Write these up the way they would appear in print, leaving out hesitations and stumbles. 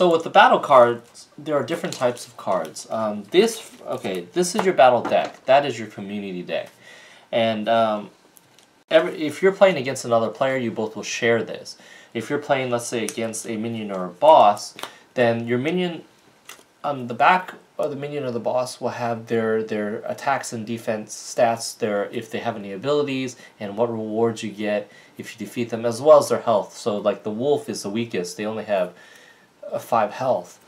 So with the battle cards, there are different types of cards. This is your battle deck. That is your community deck. And if you're playing against another player, you both will share this. If you're playing, let's say, against a minion or a boss, then your minion on the back of the minion or the boss will have their attacks and defense stats, if they have any abilities, and what rewards you get if you defeat them, as well as their health. So like the wolf is the weakest; they only have 5 health.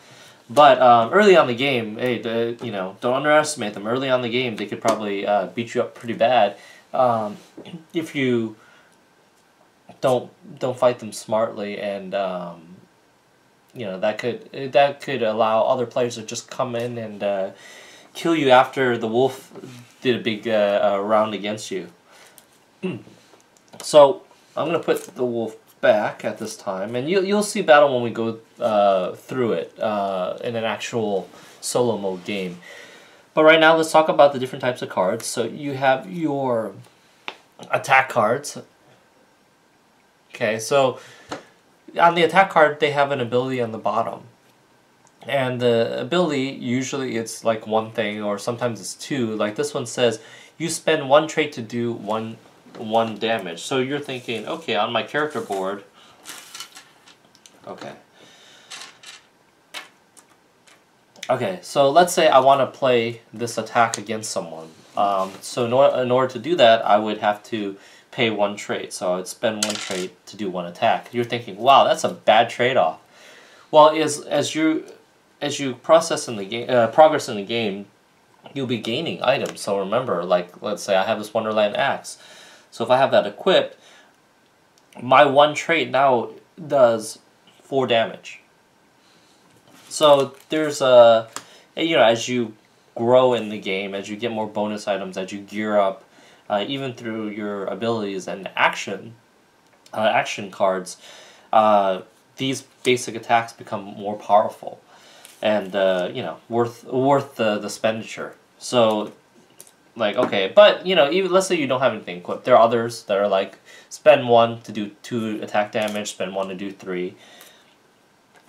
But early on the game, hey, don't underestimate them. Early on the game, they could probably beat you up pretty bad if you don't fight them smartly, and that could allow other players to just come in and kill you after the wolf did a big round against you. So I'm gonna put the wolf back at this time, and you'll see battle when we go through it in an actual solo mode game. But right now, let's talk about the different types of cards. So you have your attack cards. Okay, so on the attack card, they have an ability on the bottom. And the ability, usually it's like one thing, or sometimes it's 2. Like this one says, you spend 1 trait to do one damage. So you're thinking, okay, on my character board, okay, so let's say I want to play this attack against someone. So in order to do that, I would have to pay 1 trait. So I would spend 1 trait to do 1 attack. You're thinking, wow, that's a bad trade-off. Well, as you progress in the game, you'll be gaining items. So remember, like, let's say I have this Wonderland Axe. So if I have that equipped, my 1 trait now does 4 damage. So there's as you grow in the game, as you get more bonus items, as you gear up, even through your abilities and action cards, these basic attacks become more powerful, and worth the expenditure. So, like, okay, but even let's say you don't have anything equipped. There are others that are like spend 1 to do 2 attack damage, spend 1 to do 3.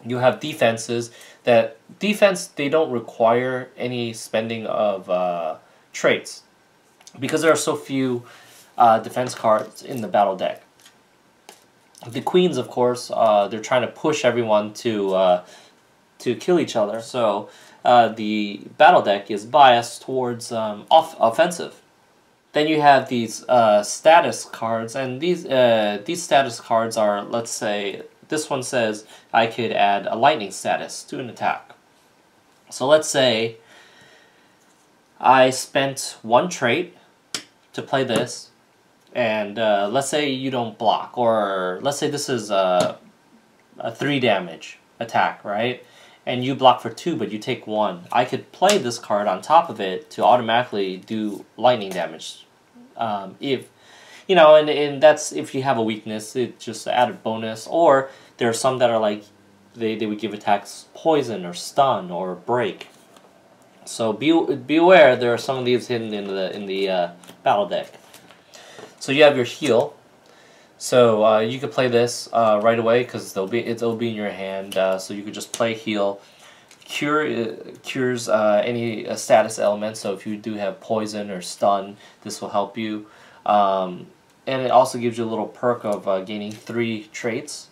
You have defenses they don't require any spending of traits, because there are so few defense cards in the battle deck. The queens, of course, they're trying to push everyone to kill each other. So the battle deck is biased towards offensive. Then you have these status cards, and these status cards are, let's say, this one says I could add a lightning status to an attack. So let's say I spent 1 trait to play this, and let's say you don't block, or let's say this is a 3 damage attack, right? And you block for 2, but you take 1. I could play this card on top of it to automatically do lightning damage. And that's if you have a weakness, it's just an added bonus. Or there are some that are like, they would give attacks poison or stun or break. So be aware, there are some of these hidden in the battle deck. So you have your heal. So you could play this right away because it'll be in your hand. So you could just play heal. Cures any status element. So if you do have poison or stun, this will help you. And it also gives you a little perk of gaining 3 traits.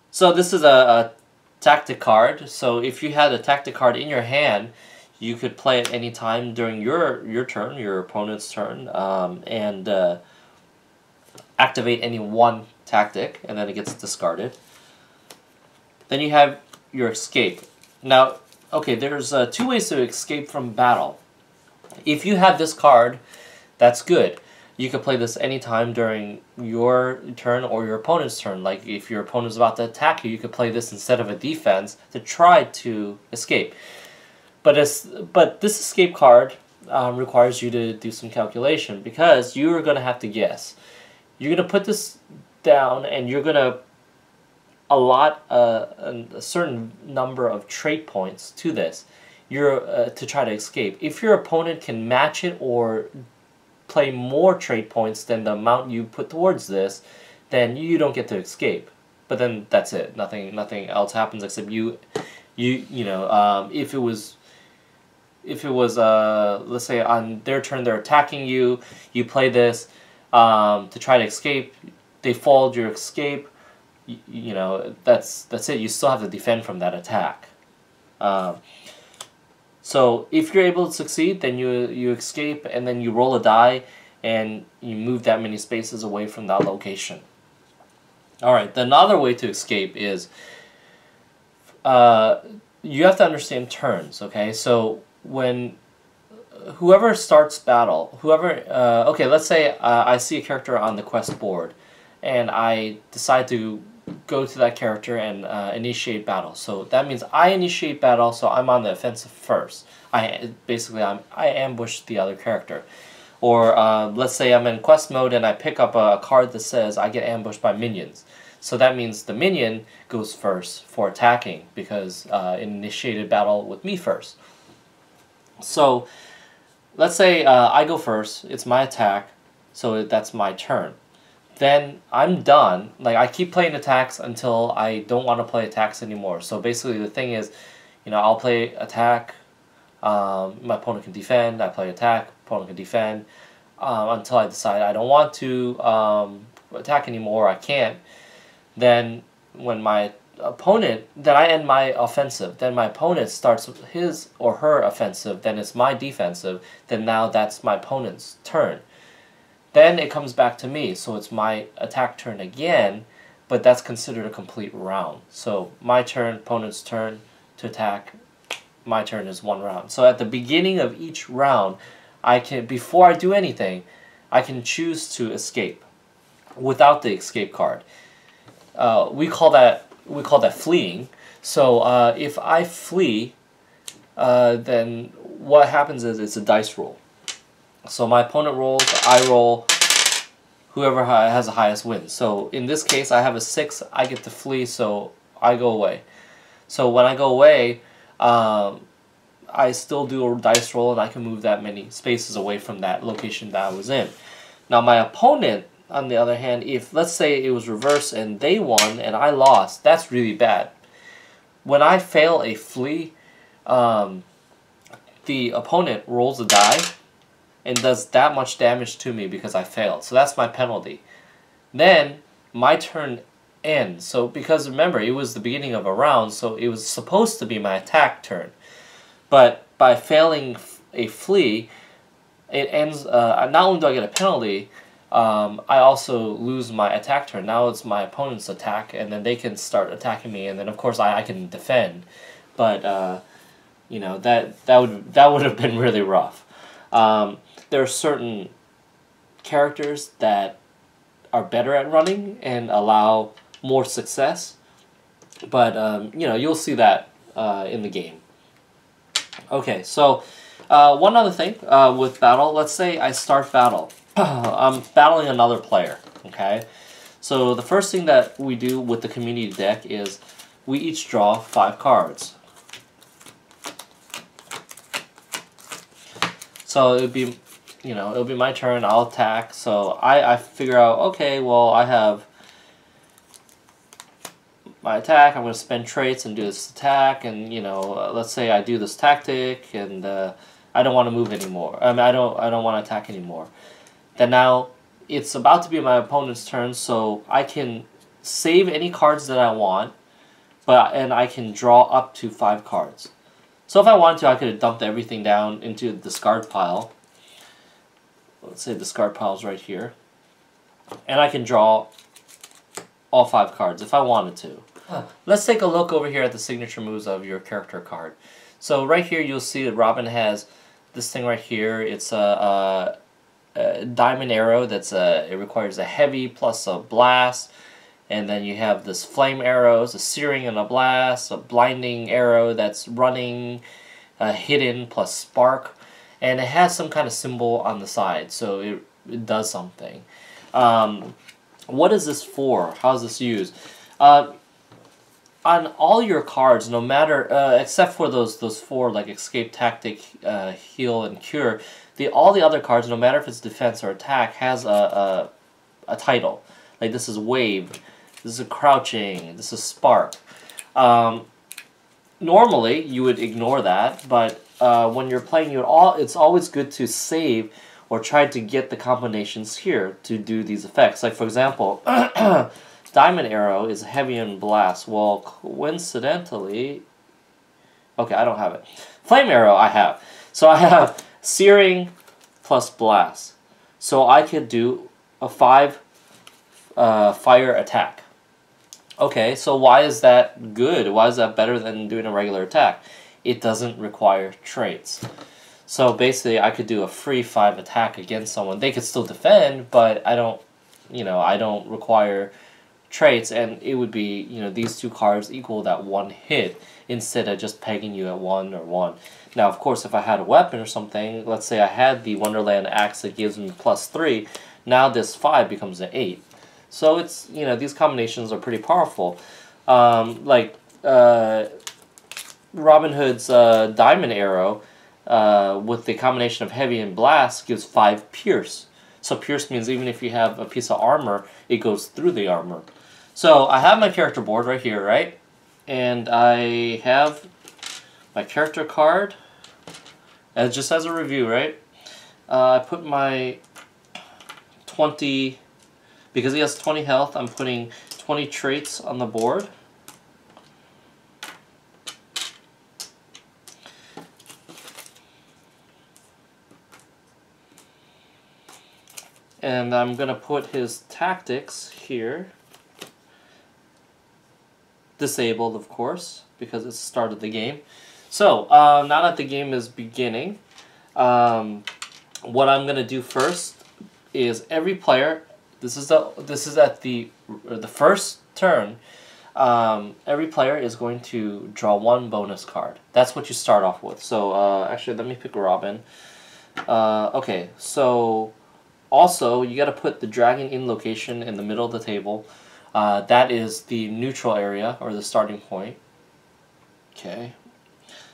So this is a tactic card. So if you had a tactic card in your hand, you could play it any time during your turn, your opponent's turn, and activate any 1 tactic, and then it gets discarded. Then you have your escape. Now, okay, there's 2 ways to escape from battle. If you have this card, that's good. You can play this anytime during your turn or your opponent's turn. Like if your opponent's about to attack you, you could play this instead of a defense to try to escape. But this escape card requires you to do some calculation, because you are going to have to guess. You're going to put this down, and you're going to allot a certain number of trait points to this. To try to escape. If your opponent can match it or play more trait points than the amount you put towards this, then you don't get to escape. but then that's it. Nothing else happens except you know, if it was let's say on their turn they're attacking you, you play this to try to escape. They followed your escape. You know, that's it. You still have to defend from that attack. So if you're able to succeed, then you escape, and then you roll a die, and you move that many spaces away from that location. Alright, the another way to escape is you have to understand turns, okay? So when whoever starts battle, okay, let's say I see a character on the quest board, and I decide to go to that character and initiate battle. So that means I initiate battle, so I'm on the offensive first. I ambush the other character. Or let's say I'm in quest mode and I pick up a card that says I get ambushed by minions. So that means the minion goes first for attacking because it initiated battle with me first. So let's say I go first, it's my attack, so that's my turn. Then I'm done. Like, I keep playing attacks until I don't want to play attacks anymore. So basically the thing is, you know, I'll play attack, my opponent can defend, I play attack, opponent can defend, until I decide I don't want to attack anymore, I can't. Then when my opponent, then I end my offensive, then my opponent starts his or her offensive, then it's my defensive, then now that's my opponent's turn. Then it comes back to me, so it's my attack turn again, but that's considered a complete round. So my turn, opponent's turn to attack, my turn is one round. So at the beginning of each round, I can, before I do anything, I can choose to escape without the escape card. We call that fleeing. So if I flee, then what happens is it's a dice roll. So my opponent rolls, I roll, whoever has the highest wins. So in this case, I have a 6, I get to flee, so I go away. So when I go away, I still do a dice roll and I can move that many spaces away from that location that I was in. Now my opponent, on the other hand, if let's say it was reversed and they won and I lost, that's really bad. When I fail a flee, the opponent rolls a die and does that much damage to me because I failed. So that's my penalty. Then my turn ends. So because remember, it was the beginning of a round, so it was supposed to be my attack turn. But by failing a flee, it ends. Not only do I get a penalty, I also lose my attack turn. Now it's my opponent's attack, and then they can start attacking me, and then of course I can defend. But you know, that would have been really rough. There are certain characters that are better at running and allow more success, but you know, you'll see that in the game. Okay, so one other thing with battle, let's say I start battle. I'm battling another player, okay? So the first thing that we do with the community deck is we each draw 5 cards. So it would be, you know, it'll be my turn, I'll attack. So I figure out, okay, well, I have my attack, I'm going to spend traits and do this attack, and, you know, let's say I do this tactic, and I don't want to move anymore. I mean, I don't want to attack anymore. Then now it's about to be my opponent's turn, so I can save any cards that I want, and I can draw up to 5 cards. So if I wanted to, I could have dumped everything down into the discard pile. Let's say the discard pile is right here. And I can draw all 5 cards if I wanted to. Let's take a look over here at the signature moves of your character card. So right here you'll see that Robin has this thing right here. It's a diamond arrow that's it requires a heavy plus a blast. And then you have this flame arrows, a searing and a blast, a blinding arrow that's running, hidden plus spark, and it has some kind of symbol on the side, so it does something. What is this for? How is this used? On all your cards, no matter except for those 4 like escape, tactic, heal, and cure, all the other cards, no matter if it's defense or attack, has a title. Like this is wave. This is a crouching. This is spark. Normally, you would ignore that, but when you're playing, it's always good to save or try to get the combinations here to do these effects. Like, for example, Diamond Arrow is Heavy and Blast. Well, coincidentally... Okay, I don't have it. Flame Arrow, I have. So I have Searing plus Blast. So I could do a 5 fire attack. Okay, so why is that good? Why is that better than doing a regular attack? It doesn't require traits. So basically, I could do a free 5 attack against someone. They could still defend, but I don't require traits, and it would be, these two cards equal that one hit instead of just pegging you at 1 or 1. Now, of course, if I had a weapon or something, let's say I had the Wonderland Axe that gives me +3, now this 5 becomes an 8. So it's, these combinations are pretty powerful. Like Robin Hood's Diamond Arrow with the combination of Heavy and Blast gives 5 Pierce. So Pierce means even if you have a piece of armor, it goes through the armor. So I have my character board right here, right? And I have my character card, just as a review, right? I put my 20... Because he has 20 health, I'm putting 20 traits on the board. And I'm going to put his tactics here. Disabled, of course, because it's the start of the game. So, now that the game is beginning, what I'm going to do first is every player... This is at the first turn. Every player is going to draw 1 bonus card. That's what you start off with. So actually, let me pick Robin. Okay, so also you got to put the Dragon Inn location in the middle of the table. That is the neutral area or the starting point. Okay,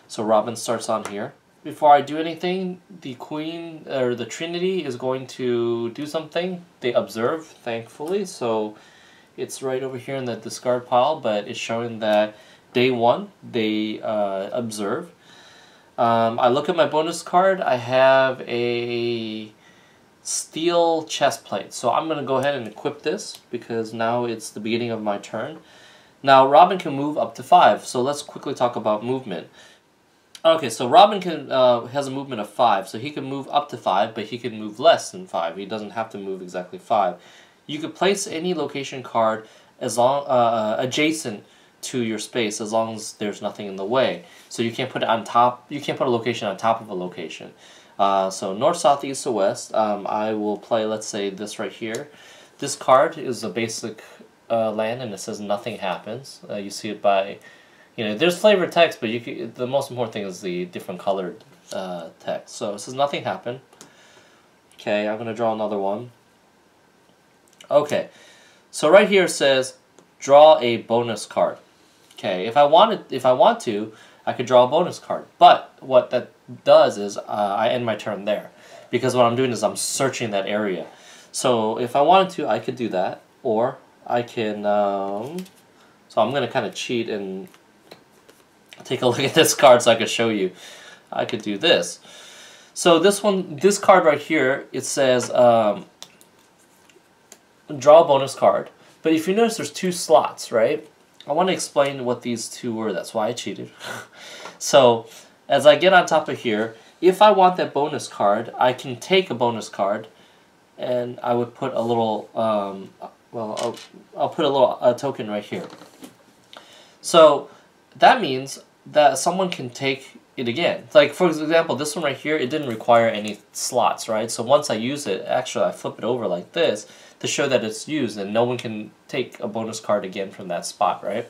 so Robin starts on here. Before I do anything, the Queen, or the Trinity, is going to do something. They observe, thankfully, so it's right over here in the discard pile, but it's showing that day 1, they observe. I look at my bonus card. I have a steel chest plate, so I'm going to go ahead and equip this, because now it's the beginning of my turn. Now, Robin can move up to 5, so let's quickly talk about movement. Okay, so Robin has a movement of 5, so he can move up to 5, but he can move less than 5. He doesn't have to move exactly 5. You could place any location card as long adjacent to your space, as long as there's nothing in the way. So you can't put it on top. You can't put a location on top of a location. So north, south, east, or west. I will play, let's say, this right here. This card is a basic land, and it says nothing happens. You see it by... there's flavored text, but the most important thing is the different colored text. So it says nothing happened. Okay, I'm gonna draw another one. Okay, so right here it says draw a bonus card. Okay, if I want to, I could draw a bonus card. But what that does is I end my turn there, because what I'm doing is I'm searching that area. So if I wanted to, I could do that, or I can. So I'm gonna kind of cheat and take a look at this card so I could show you. I could do this. So this card right here, it says draw a bonus card. But if you notice, there's 2 slots, right? I want to explain what these 2 were. That's why I cheated. So as I get on top of here, if I want that bonus card, I can take a bonus card, and I would put a little. I'll put a token right here. So that means that someone can take it again. Like, for example, this one right here, it didn't require any slots, right? So once I use it, actually I flip it over like this to show that it's used, and no one can take a bonus card again from that spot, right?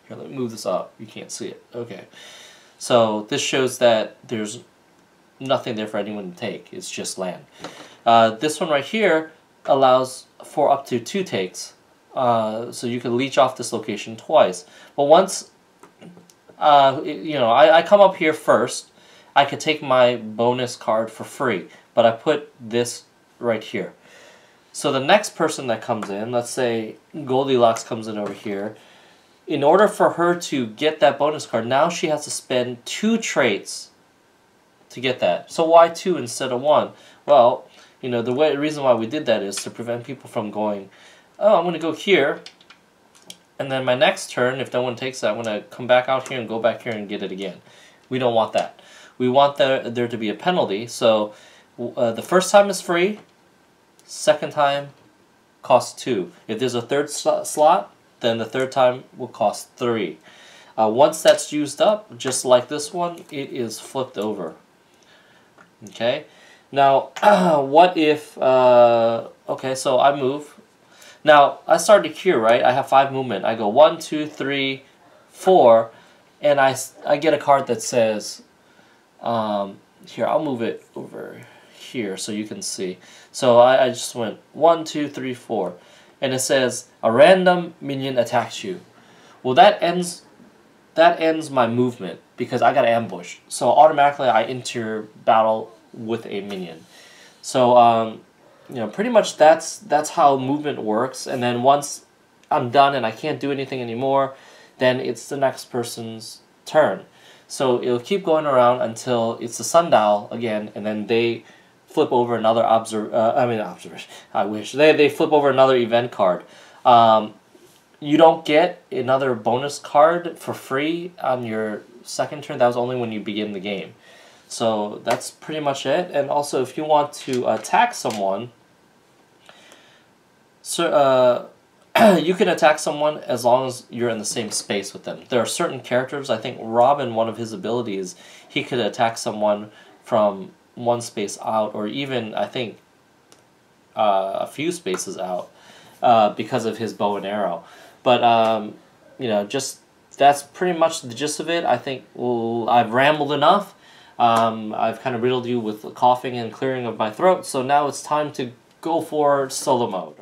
Here, let me move this up. You can't see it. Okay. So this shows that there's nothing there for anyone to take. It's just land. This one right here allows for up to 2 takes. So you can leech off this location twice. But once I come up here first, I could take my bonus card for free, but I put this right here. So the next person that comes in, let's say Goldilocks comes in over here, in order for her to get that bonus card, now she has to spend 2 traits to get that. So why 2 instead of 1? Well, you know, the reason why we did that is to prevent people from going, oh, I'm going to go here, and then my next turn, if no one takes that, I'm going to come back out here and go back here and get it again. We don't want that. We want there to be a penalty, so the first time is free, second time costs 2. If there's a third slot, then the third time will cost 3. Once that's used up, just like this one, it is flipped over. Okay, now what if, okay, so I move. Now, I started here, right? I have 5 movement. I go 1, 2, 3, 4, and I get a card that says, here, I'll move it over here so you can see. So I just went 1, 2, 3, 4, and it says a random minion attacks you. Well, that ends my movement because I got ambushed. So automatically I enter battle with a minion. So you know, pretty much that's how movement works. And then once I'm done and I can't do anything anymore, then it's the next person's turn. So it'll keep going around until it's the sundial again, and then they flip over another observation. I wish they flip over another event card. You don't get another bonus card for free on your second turn. That was only when you begin the game. So that's pretty much it. And also, if you want to attack someone, so you can attack someone as long as you're in the same space with them. There are certain characters. I think Robin, one of his abilities, he could attack someone from one space out, or even I think a few spaces out, because of his bow and arrow. But you know, just that's pretty much the gist of it. I think I've rambled enough. I've kind of riddled you with coughing and clearing of my throat. So now it's time to go for solo mode.